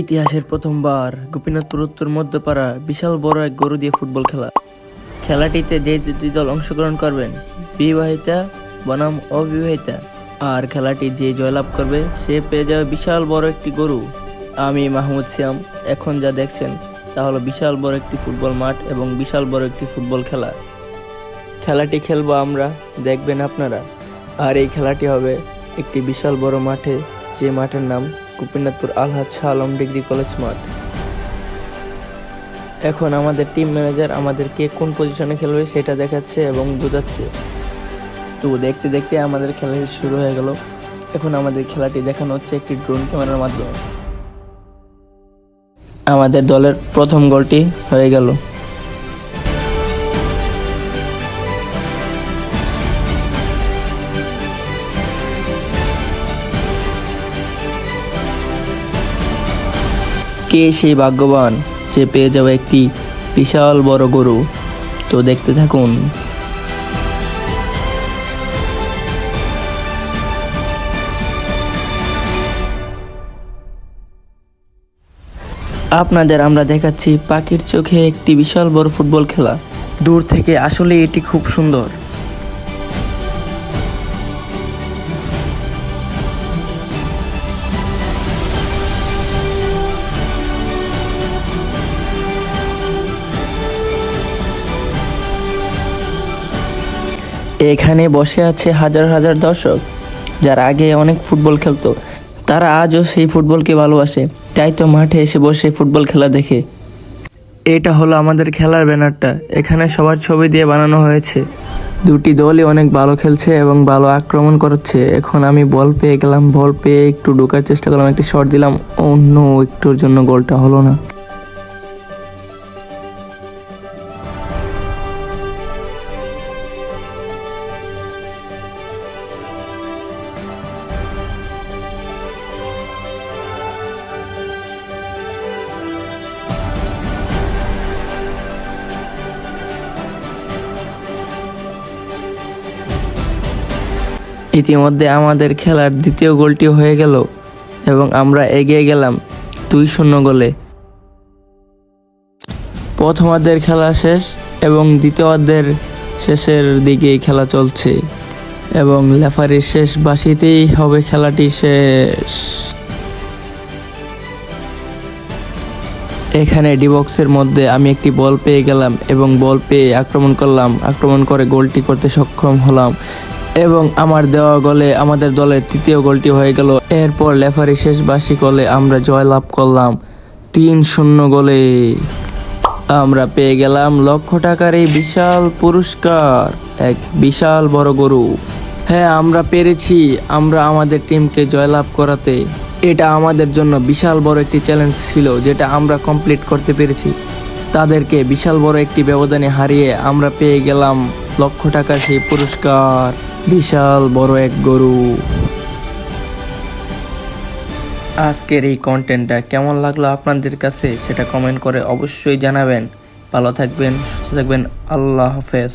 ইতিহাসের প্রথমবার গোপীনাথপুর উত্তর মধ্যপাড়া বিশাল বড় এক গরু দিয়ে ফুটবল খেলা। খেলাটিতে যে দুটি দল অংশগ্রহণ করবেন, বিবাহিতা বনাম অবিবাহিতা, আর খেলাটি যে জয়লাভ করবে সে পেয়ে যাবে বিশাল বড় একটি গরু। আমি মাহমুদ সিয়াম। এখন যা দেখছেন তা হলো বিশাল বড় একটি ফুটবল মাঠ এবং বিশাল বড় একটি ফুটবল খেলা। খেলাটি খেলবো আমরা, দেখবেন আপনারা। আর এই খেলাটি হবে একটি বিশাল বড় মাঠে, যে মাঠের নাম গোপীনাথপুর আলহাজ শাহ আলম ডিগ্রি কলেজ মাঠ। এখন আমাদের টিম ম্যানেজার আমাদেরকে কোন পজিশনে খেলবে সেটা দেখাচ্ছে এবং বোঝাচ্ছে। তো দেখতে দেখতে আমাদের খেলা শুরু হয়ে গেল। এখন আমাদের খেলাটি দেখানো হচ্ছে একটি ড্রোন ক্যামেরার মাধ্যমে। আমাদের দলের প্রথম গোলটি হয়ে গেল। কে সেই ভাগ্যবান যে পেয়ে যাবে একটি বিশাল বড় গরু? তো দেখতে থাকুন। আপনাদের আমরা দেখাচ্ছি পাখির চোখে একটি বিশাল বড় ফুটবল খেলা। দূর থেকে আসলে এটি খুব সুন্দর। এখানে বসে আছে হাজার হাজার দর্শক, যারা আগে অনেক ফুটবল খেলতো, তারা আজও সেই ফুটবলকে ভালোবাসে, তাই তো মাঠে এসে বসে ফুটবল খেলা দেখে। এটা হলো আমাদের খেলার ব্যানারটা। এখানে সবার ছবি দিয়ে বানানো হয়েছে। দুটি দলই অনেক ভালো খেলছে এবং ভালো আক্রমণ করছে। এখন আমি বল পেয়ে গেলাম, বল পেয়ে একটু ঢোকার চেষ্টা করলাম, একটি শট দিলাম, অন্য একটুর জন্য গোলটা হলো না। ইতিমধ্যে আমাদের খেলার দ্বিতীয় গোলটি হয়ে গেল এবং আমরা এগিয়ে গেলাম 2-0 গোলে। প্রথমার্ধের খেলা শেষ এবং দ্বিতীয়ার্ধের শেষের দিকে খেলা চলছে এবং রেফারির শেষ বাঁশিতেই হবে খেলাটি শেষ। এখানে ডি বক্সের মধ্যে আমি একটি বল পেয়ে গেলাম এবং বল পেয়ে আক্রমণ করলাম, আক্রমণ করে গোলটি করতে সক্ষম হলাম এবং আমার দেওয়া গোলে আমাদের দলের তৃতীয় গোলটি হয়ে গেল। এরপর রেফারি শেষ বাঁশি গোলে আমরা জয় লাভ করলাম 3-0 গোলে। আমরা পেয়ে গেলাম লক্ষ টাকার এই বিশাল পুরস্কার, এক বিশাল বড় গরু। হ্যাঁ, আমরা পেরেছি, আমরা আমাদের টিমকে জয়লাভ করাতে। এটা আমাদের জন্য বিশাল বড় একটি চ্যালেঞ্জ ছিল, যেটা আমরা কমপ্লিট করতে পেরেছি। তাদেরকে বিশাল বড় একটি ব্যবধানে হারিয়ে আমরা পেয়ে গেলাম লক্ষ টাকার সেই পুরস্কার, বিশাল বড় এক গরু। আজকের এই কন্টেন্টটা কেমন লাগলো আপনাদের কাছে সেটা কমেন্ট করে অবশ্যই জানাবেন। ভালো থাকবেন, সুস্থ থাকবেন। আল্লাহ হাফেজ।